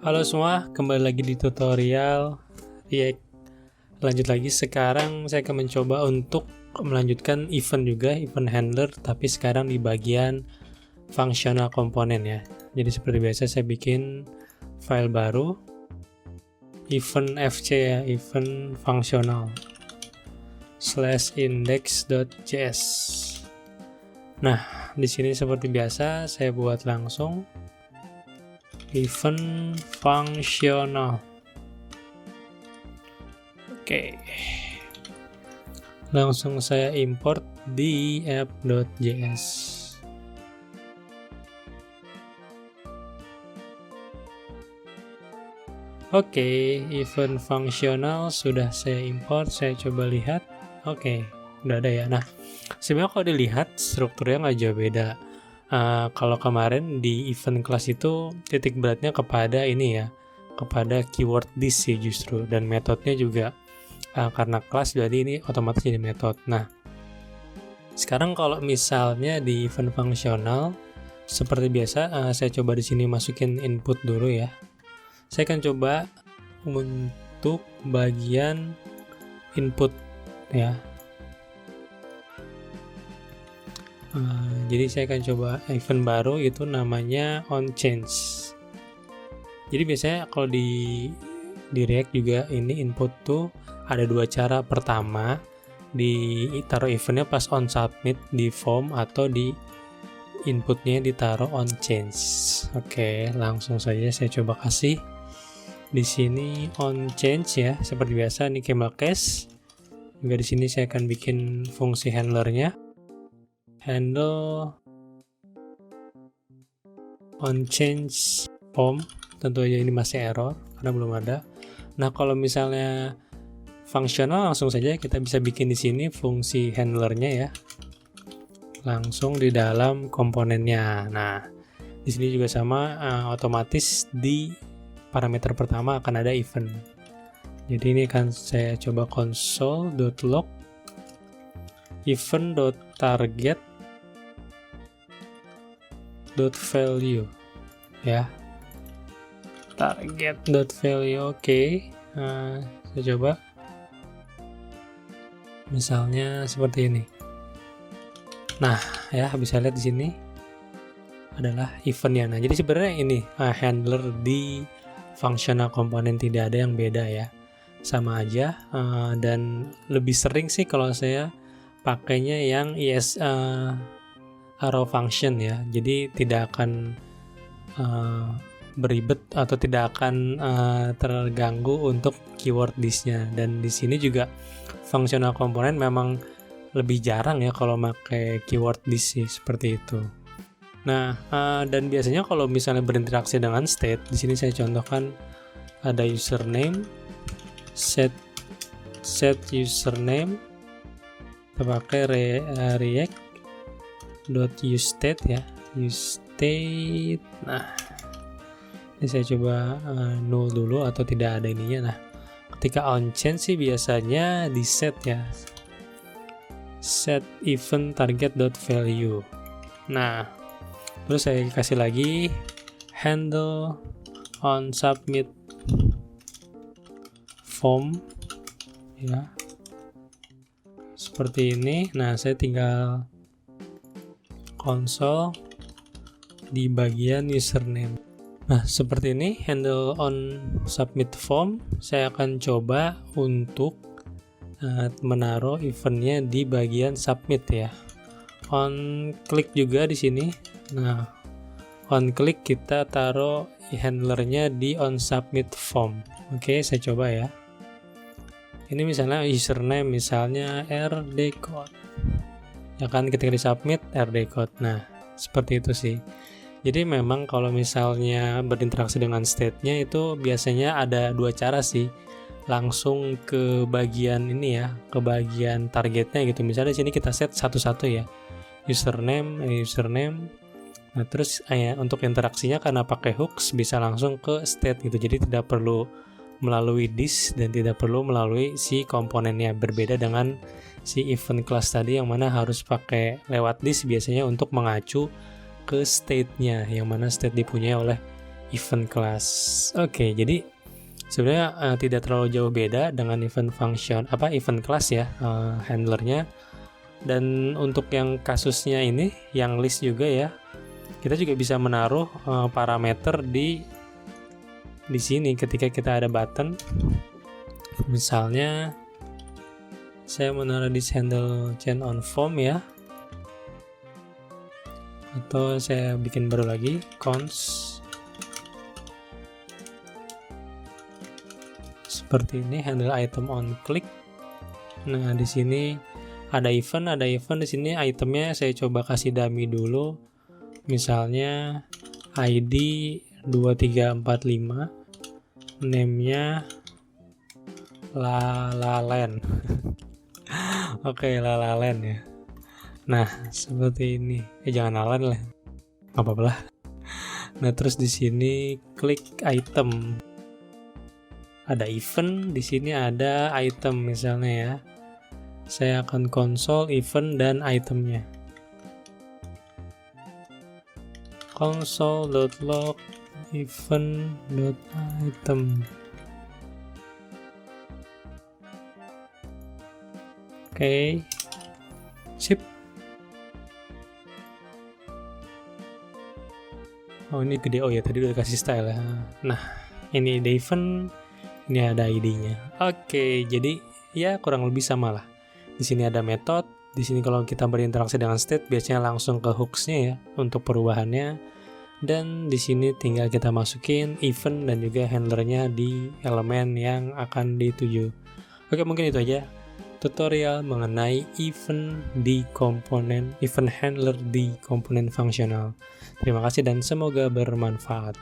Halo semua, kembali lagi di tutorial React. Lanjut lagi, sekarang saya akan mencoba untuk melanjutkan event juga, event handler, tapi sekarang di bagian functional komponen ya. Jadi seperti biasa saya bikin file baru, event fc ya, event functional /index.js. Nah, di sini seperti biasa saya buat langsung event functional. Oke. Langsung saya import di app.js. Oke, event functional sudah saya import, saya coba lihat. Oke, udah ada ya. Nah, sebenarnya kalau dilihat strukturnya nggak jauh beda. Kalau kemarin di event class itu titik beratnya kepada ini ya, kepada keyword this sih justru, dan metodenya juga karena class jadi ini otomatis jadi metode. Nah, sekarang kalau misalnya di event fungsional seperti biasa, saya coba di sini masukin input dulu ya. Saya akan coba untuk bagian input ya. Jadi saya akan coba event baru, itu namanya onChange. Jadi biasanya kalau di React juga ini input tuh ada dua cara. Pertama, ditaruh eventnya pas on submit di form, atau di inputnya ditaruh on change. Oke, langsung saja saya coba kasih di sini on change ya, seperti biasa ini camel case. Juga di sini saya akan bikin fungsi handlernya, handle on change form. Tentu aja ini masih error karena belum ada. Nah, kalau misalnya fungsional langsung saja kita bisa bikin di sini fungsi handlernya ya, langsung di dalam komponennya. Nah, di sini juga sama, otomatis di parameter pertama akan ada event. Jadi ini akan saya coba console.log event.target.value ya, target.value. Oke. Saya coba misalnya seperti ini. Nah, ya bisa lihat di sini adalah eventnya. Nah, jadi sebenarnya ini handler di functional komponen tidak ada yang beda ya, sama aja. Dan lebih sering sih kalau saya pakainya yang arrow function ya. Jadi tidak akan beribet atau tidak akan terganggu untuk keyword this-nya. Dan di sini juga functional komponen memang lebih jarang ya kalau pakai keyword this sih, seperti itu. Nah, dan biasanya kalau misalnya berinteraksi dengan state, di sini saya contohkan ada username, set username, kita pakai react.useState ya, useState. Nah, ini saya coba null dulu atau tidak ada ininya. Nah, ketika on change sih biasanya di set ya, set event target.value. Nah, terus saya kasih lagi handle on submit form ya, seperti ini. Nah, saya tinggal console di bagian username. Nah, seperti ini handle on submit form. Saya akan coba untuk menaruh eventnya di bagian submit ya. On click juga di sini. Nah, on click kita taruh handlernya di on submit form. Oke, saya coba ya. Ini misalnya username, misalnya rdcode. Ya kan, ketika di submit rdcode. Nah, seperti itu sih. Jadi memang kalau misalnya berinteraksi dengan state-nya itu biasanya ada dua cara sih. Langsung ke bagian ini ya, ke bagian targetnya gitu. Misalnya di sini kita set satu-satu ya. Username. Nah, terus untuk interaksinya karena pakai hooks bisa langsung ke state gitu. Jadi tidak perlu melalui this dan tidak perlu melalui si komponennya. Berbeda dengan si event class tadi yang mana harus pakai lewat this biasanya untuk mengacu ke state-nya, yang mana state dipunyai oleh event class. Oke, jadi sebenarnya tidak terlalu jauh beda dengan event event class ya, handlernya. Dan untuk yang kasusnya ini, yang list juga ya, kita juga bisa menaruh parameter di sini ketika kita ada button. Misalnya saya menaruh di handle change on form ya, atau saya bikin baru lagi cons seperti ini, handle item on click. Nah, di sini ada event di sini itemnya saya coba kasih dummy dulu. Misalnya ID 2345, name-nya Lalalen. Oke, Lalalen ya. Nah, seperti ini. Jangan Lalen lah. Enggak apa-apa lah. Nah, terus di sini klik item. Ada event, di sini ada item misalnya ya. Saya akan console event dan itemnya. Console.log event.item. Oke. Sip. Oh, ini gede. Oh ya, tadi udah kasih style ya. Nah, ini ada event, ini ada ID-nya. Oke, jadi ya kurang lebih sama lah. Di sini ada method, di sini kalau kita berinteraksi dengan state biasanya langsung ke hooks-nya ya untuk perubahannya. Dan di sini tinggal kita masukin event dan juga handlernya di elemen yang akan dituju. Oke, mungkin itu aja tutorial mengenai event handler di komponen fungsional. Terima kasih dan semoga bermanfaat.